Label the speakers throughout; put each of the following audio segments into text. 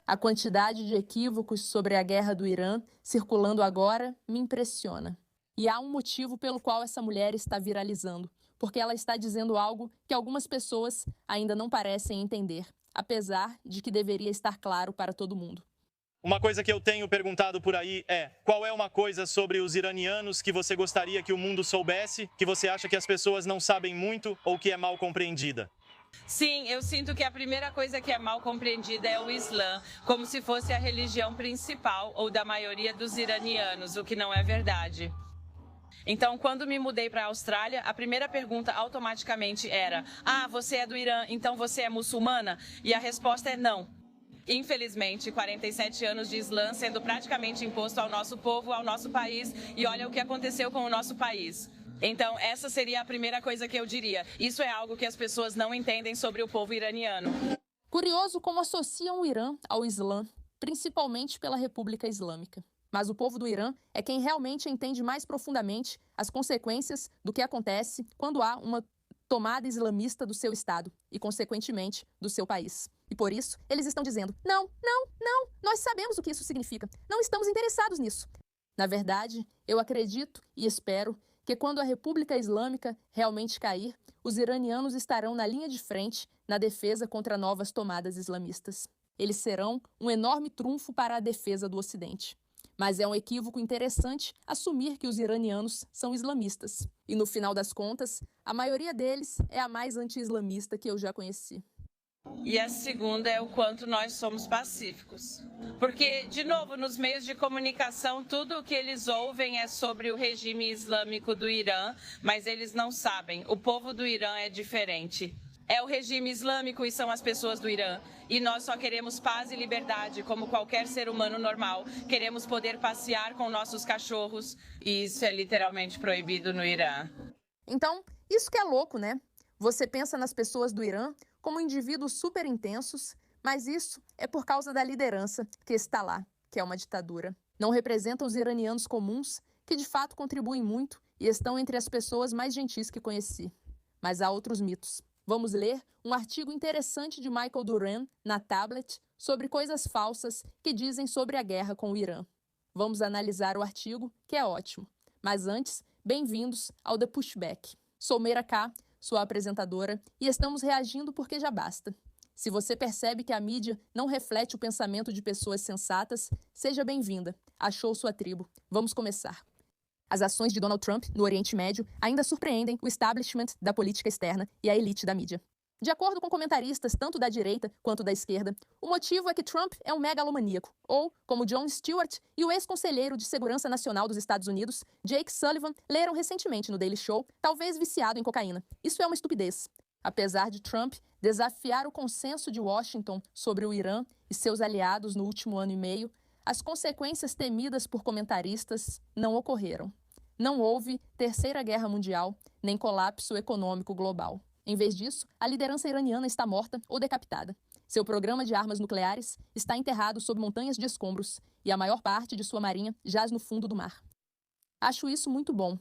Speaker 1: A quantidade de equívocos sobre a guerra do Irã circulando agora me impressiona. E há um motivo pelo qual essa mulher está viralizando, porque ela está dizendo algo que algumas pessoas ainda não parecem entender, apesar de que deveria estar claro para todo mundo.
Speaker 2: Uma coisa que eu tenho perguntado por aí é: qual é uma coisa sobre os iranianos que você gostaria que o mundo soubesse, que você acha que as pessoas não sabem muito ou que é mal compreendida?
Speaker 3: Sim, eu sinto que a primeira coisa que é mal compreendida é o Islã, como se fosse a religião principal ou da maioria dos iranianos, o que não é verdade. Então, quando me mudei para a Austrália, a primeira pergunta automaticamente era: você é do Irã, então você é muçulmana? E a resposta é não. Infelizmente, 47 anos de Islã sendo praticamente imposto ao nosso povo, ao nosso país, e olha o que aconteceu com o nosso país. Então, essa seria a primeira coisa que eu diria. Isso é algo que as pessoas não entendem sobre o povo iraniano.
Speaker 1: Curioso como associam o Irã ao Islã, principalmente pela República Islâmica. Mas o povo do Irã é quem realmente entende mais profundamente as consequências do que acontece quando há uma tomada islamista do seu Estado e, consequentemente, do seu país. E por isso, eles estão dizendo: não, nós sabemos o que isso significa. Não estamos interessados nisso. Na verdade, eu acredito e espero que quando a República Islâmica realmente cair, os iranianos estarão na linha de frente na defesa contra novas tomadas islamistas. Eles serão um enorme trunfo para a defesa do Ocidente. Mas é um equívoco interessante assumir que os iranianos são islamistas. E no final das contas, a maioria deles é a mais anti-islamista que eu já conheci.
Speaker 3: E a segunda é o quanto nós somos pacíficos. Porque, de novo, nos meios de comunicação, tudo o que eles ouvem é sobre o regime islâmico do Irã, mas eles não sabem. O povo do Irã é diferente. É o regime islâmico e são as pessoas do Irã. E nós só queremos paz e liberdade, como qualquer ser humano normal. Queremos poder passear com nossos cachorros. E isso é literalmente proibido no Irã.
Speaker 1: Então, isso que é louco, né? Você pensa nas pessoas do Irã como indivíduos super intensos, mas isso é por causa da liderança que está lá, que é uma ditadura. Não representam os iranianos comuns, que de fato contribuem muito e estão entre as pessoas mais gentis que conheci. Mas há outros mitos. Vamos ler um artigo interessante de Michael Duran na Tablet sobre coisas falsas que dizem sobre a guerra com o Irã. Vamos analisar o artigo, que é ótimo. Mas antes, bem-vindos ao The Pushback. Sou Meira K, sua apresentadora, e estamos reagindo porque já basta. Se você percebe que a mídia não reflete o pensamento de pessoas sensatas, seja bem-vinda. Achou sua tribo. Vamos começar. As ações de Donald Trump no Oriente Médio ainda surpreendem o establishment da política externa e a elite da mídia. De acordo com comentaristas tanto da direita quanto da esquerda, o motivo é que Trump é um megalomaníaco, ou, como Jon Stewart e o ex-conselheiro de Segurança Nacional dos Estados Unidos, Jake Sullivan, leram recentemente no Daily Show, talvez viciado em cocaína. Isso é uma estupidez. Apesar de Trump desafiar o consenso de Washington sobre o Irã e seus aliados no último ano e meio, as consequências temidas por comentaristas não ocorreram. Não houve Terceira Guerra Mundial, nem colapso econômico global. Em vez disso, a liderança iraniana está morta ou decapitada. Seu programa de armas nucleares está enterrado sob montanhas de escombros e a maior parte de sua marinha jaz no fundo do mar. Acho isso muito bom.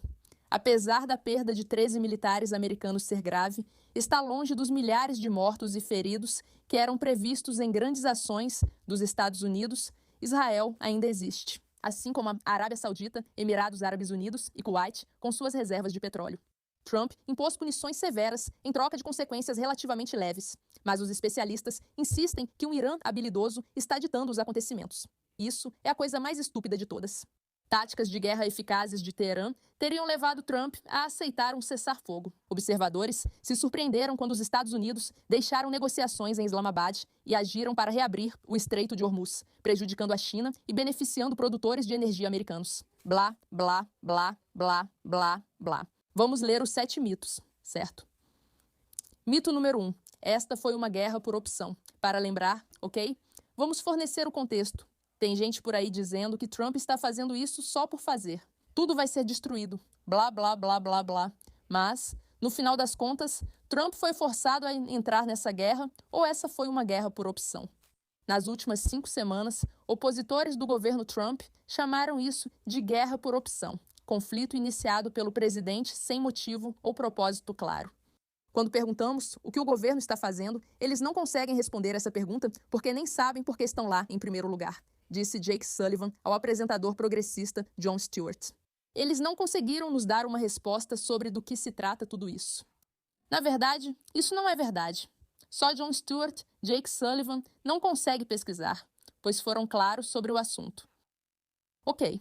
Speaker 1: Apesar da perda de 13 militares americanos ser grave, está longe dos milhares de mortos e feridos que eram previstos em grandes ações dos Estados Unidos. Israel ainda existe, assim como a Arábia Saudita, Emirados Árabes Unidos e Kuwait, com suas reservas de petróleo. Trump impôs punições severas em troca de consequências relativamente leves, mas os especialistas insistem que um Irã habilidoso está ditando os acontecimentos. Isso é a coisa mais estúpida de todas. Táticas de guerra eficazes de Teherã teriam levado Trump a aceitar um cessar-fogo. Observadores se surpreenderam quando os Estados Unidos deixaram negociações em Islamabad e agiram para reabrir o Estreito de Hormuz, prejudicando a China e beneficiando produtores de energia americanos. Blá, blá, blá, blá, blá, blá. Vamos ler os 7 mitos, certo? Mito número 1. Esta foi uma guerra por opção. Para lembrar, ok? Vamos fornecer o contexto. Tem gente por aí dizendo que Trump está fazendo isso só por fazer. Tudo vai ser destruído. Blá, blá, blá, blá, blá. Mas, no final das contas, Trump foi forçado a entrar nessa guerra ou essa foi uma guerra por opção? Nas últimas 5 semanas, opositores do governo Trump chamaram isso de guerra por opção. Conflito iniciado pelo presidente sem motivo ou propósito claro. Quando perguntamos o que o governo está fazendo, eles não conseguem responder essa pergunta porque nem sabem por que estão lá em primeiro lugar, disse Jake Sullivan ao apresentador progressista Jon Stewart. Eles não conseguiram nos dar uma resposta sobre do que se trata tudo isso. Na verdade, isso não é verdade. Só Jon Stewart, Jake Sullivan, não consegue pesquisar, pois foram claros sobre o assunto. Ok.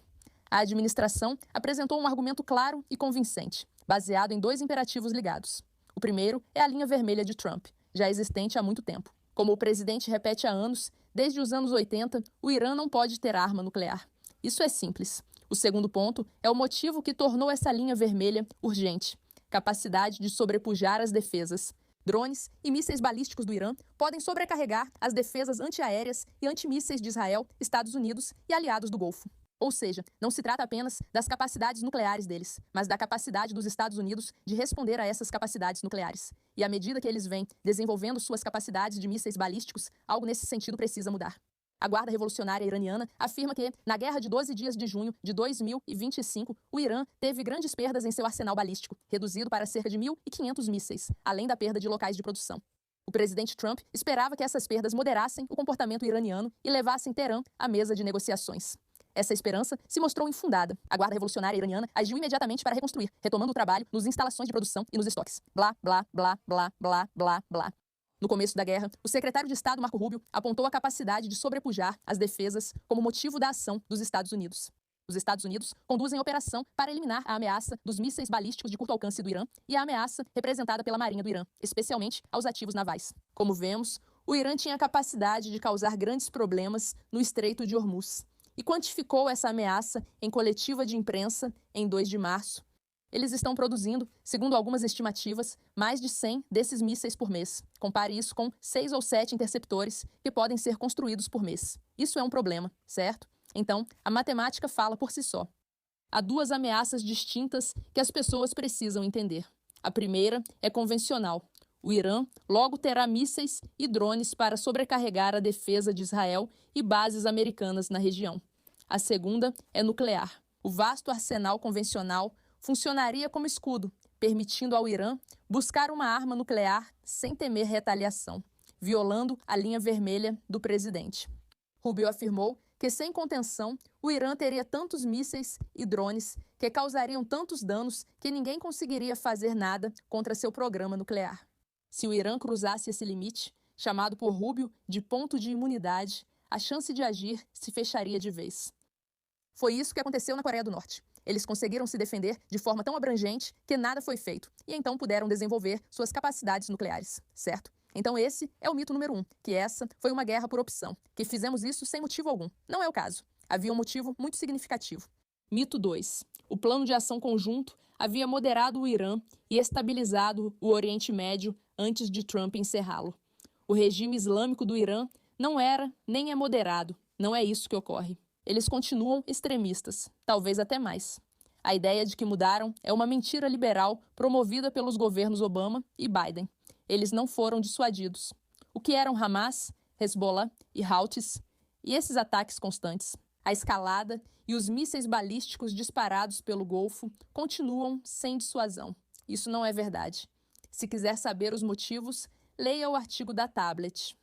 Speaker 1: A administração apresentou um argumento claro e convincente, baseado em 2 imperativos ligados. O primeiro é a linha vermelha de Trump, já existente há muito tempo. Como o presidente repete há anos, desde os anos 80, o Irã não pode ter arma nuclear. Isso é simples. O segundo ponto é o motivo que tornou essa linha vermelha urgente: capacidade de sobrepujar as defesas. Drones e mísseis balísticos do Irã podem sobrecarregar as defesas antiaéreas e antimísseis de Israel, Estados Unidos e aliados do Golfo. Ou seja, não se trata apenas das capacidades nucleares deles, mas da capacidade dos Estados Unidos de responder a essas capacidades nucleares. E à medida que eles vêm desenvolvendo suas capacidades de mísseis balísticos, algo nesse sentido precisa mudar. A Guarda Revolucionária Iraniana afirma que, na Guerra de 12 dias de junho de 2025, o Irã teve grandes perdas em seu arsenal balístico, reduzido para cerca de 1.500 mísseis, além da perda de locais de produção. O presidente Trump esperava que essas perdas moderassem o comportamento iraniano e levassem Teherã à mesa de negociações. Essa esperança se mostrou infundada. A Guarda Revolucionária Iraniana agiu imediatamente para reconstruir, retomando o trabalho nas instalações de produção e nos estoques. Blá, blá, blá, blá, blá, blá, blá. No começo da guerra, o secretário de Estado Marco Rubio apontou a capacidade de sobrepujar as defesas como motivo da ação dos Estados Unidos. Os Estados Unidos conduzem a operação para eliminar a ameaça dos mísseis balísticos de curto alcance do Irã e a ameaça representada pela Marinha do Irã, especialmente aos ativos navais. Como vemos, o Irã tinha a capacidade de causar grandes problemas no Estreito de Hormuz e quantificou essa ameaça em coletiva de imprensa em 2 de março. Eles estão produzindo, segundo algumas estimativas, mais de 100 desses mísseis por mês. Compare isso com 6 ou 7 interceptores que podem ser construídos por mês. Isso é um problema, certo? Então, a matemática fala por si só. Há 2 ameaças distintas que as pessoas precisam entender. A primeira é convencional. O Irã logo terá mísseis e drones para sobrecarregar a defesa de Israel e bases americanas na região. A segunda é nuclear. O vasto arsenal convencional funcionaria como escudo, permitindo ao Irã buscar uma arma nuclear sem temer retaliação, violando a linha vermelha do presidente. Rubio afirmou que, sem contenção, o Irã teria tantos mísseis e drones que causariam tantos danos que ninguém conseguiria fazer nada contra seu programa nuclear. Se o Irã cruzasse esse limite, chamado por Rubio de ponto de imunidade, a chance de agir se fecharia de vez. Foi isso que aconteceu na Coreia do Norte. Eles conseguiram se defender de forma tão abrangente que nada foi feito, e então puderam desenvolver suas capacidades nucleares, certo? Então esse é o mito número 1, que essa foi uma guerra por opção, que fizemos isso sem motivo algum. Não é o caso. Havia um motivo muito significativo. Mito 2. O plano de ação conjunto havia moderado o Irã e estabilizado o Oriente Médio antes de Trump encerrá-lo. O regime islâmico do Irã não era nem é moderado. Não é isso que ocorre. Eles continuam extremistas, talvez até mais. A ideia de que mudaram é uma mentira liberal promovida pelos governos Obama e Biden. Eles não foram dissuadidos. O que eram Hamas, Hezbollah e Houthis? E esses ataques constantes? A escalada e os mísseis balísticos disparados pelo Golfo continuam sem dissuasão. Isso não é verdade. Se quiser saber os motivos, leia o artigo da Tablet.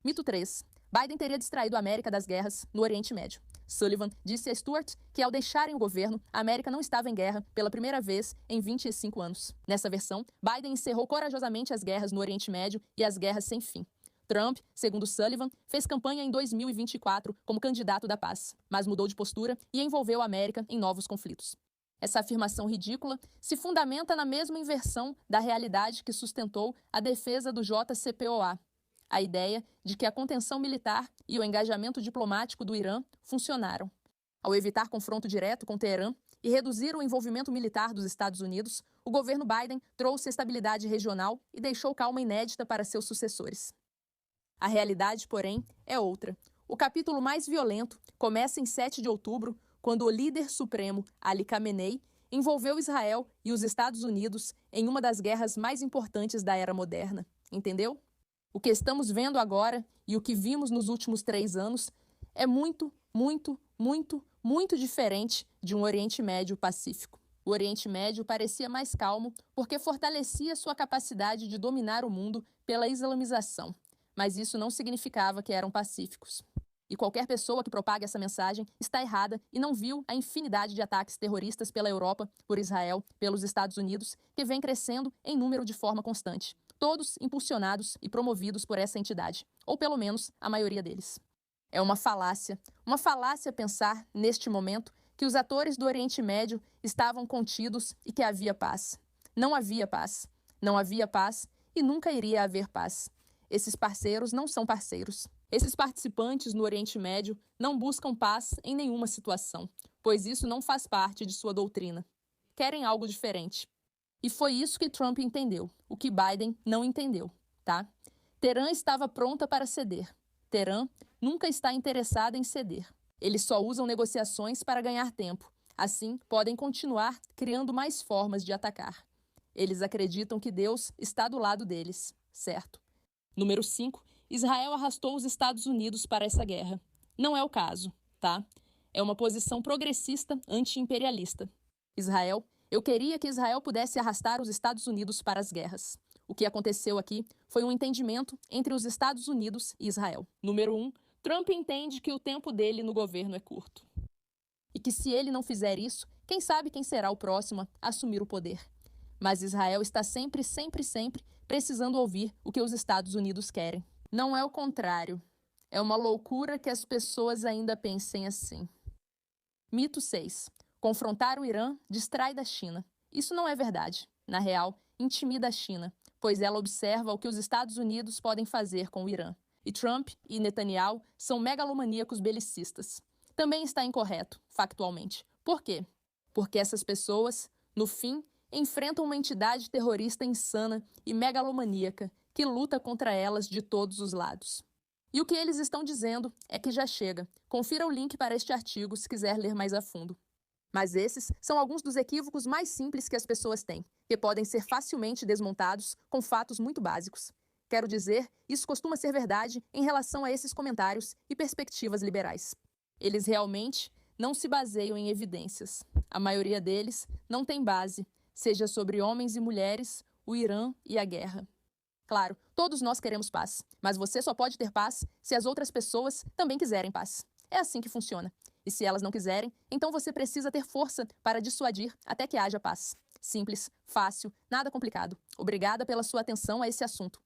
Speaker 1: Mito 3. Biden teria distraído a América das guerras no Oriente Médio. Sullivan disse a Stewart que, ao deixarem o governo, a América não estava em guerra pela primeira vez em 25 anos. Nessa versão, Biden encerrou corajosamente as guerras no Oriente Médio e as guerras sem fim. Trump, segundo Sullivan, fez campanha em 2024 como candidato da paz, mas mudou de postura e envolveu a América em novos conflitos. Essa afirmação ridícula se fundamenta na mesma inversão da realidade que sustentou a defesa do JCPOA, a ideia de que a contenção militar e o engajamento diplomático do Irã funcionaram. Ao evitar confronto direto com Teherã e reduzir o envolvimento militar dos Estados Unidos, o governo Biden trouxe estabilidade regional e deixou calma inédita para seus sucessores. A realidade, porém, é outra. O capítulo mais violento começa em 7 de outubro, quando o líder supremo, Ali Khamenei, envolveu Israel e os Estados Unidos em uma das guerras mais importantes da era moderna. Entendeu? O que estamos vendo agora e o que vimos nos últimos 3 anos é muito, muito, muito, muito diferente de um Oriente Médio pacífico. O Oriente Médio parecia mais calmo porque fortalecia sua capacidade de dominar o mundo pela islamização, mas isso não significava que eram pacíficos. E qualquer pessoa que propague essa mensagem está errada e não viu a infinidade de ataques terroristas pela Europa, por Israel, pelos Estados Unidos, que vem crescendo em número de forma constante, todos impulsionados e promovidos por essa entidade, ou pelo menos a maioria deles. É uma falácia pensar, neste momento, que os atores do Oriente Médio estavam contidos e que havia paz. Não havia paz. Não havia paz e nunca iria haver paz. Esses parceiros não são parceiros. Esses participantes no Oriente Médio não buscam paz em nenhuma situação, pois isso não faz parte de sua doutrina. Querem algo diferente. E foi isso que Trump entendeu, o que Biden não entendeu, tá? Teherã estava pronta para ceder. Teherã nunca está interessada em ceder. Eles só usam negociações para ganhar tempo. Assim, podem continuar criando mais formas de atacar. Eles acreditam que Deus está do lado deles, certo? Número 5. Israel arrastou os Estados Unidos para essa guerra. Não é o caso, tá? É uma posição progressista anti-imperialista. Eu queria que Israel pudesse arrastar os Estados Unidos para as guerras. O que aconteceu aqui foi um entendimento entre os Estados Unidos e Israel. Número 1. Trump entende que o tempo dele no governo é curto. E que se ele não fizer isso, quem sabe quem será o próximo a assumir o poder. Mas Israel está sempre precisando ouvir o que os Estados Unidos querem. Não é o contrário. É uma loucura que as pessoas ainda pensem assim. Mito 6. Confrontar o Irã distrai da China. Isso não é verdade. Na real, intimida a China, pois ela observa o que os Estados Unidos podem fazer com o Irã. E Trump e Netanyahu são megalomaníacos belicistas. Também está incorreto, factualmente. Por quê? Porque essas pessoas, no fim, enfrentam uma entidade terrorista insana e megalomaníaca que luta contra elas de todos os lados. E o que eles estão dizendo é que já chega. Confira o link para este artigo se quiser ler mais a fundo. Mas esses são alguns dos equívocos mais simples que as pessoas têm, que podem ser facilmente desmontados com fatos muito básicos. Quero dizer, isso costuma ser verdade em relação a esses comentários e perspectivas liberais. Eles realmente não se baseiam em evidências. A maioria deles não tem base, seja sobre homens e mulheres, o Irã e a guerra. Claro, todos nós queremos paz, mas você só pode ter paz se as outras pessoas também quiserem paz. É assim que funciona. E se elas não quiserem, então você precisa ter força para dissuadir até que haja paz. Simples, fácil, nada complicado. Obrigada pela sua atenção a esse assunto.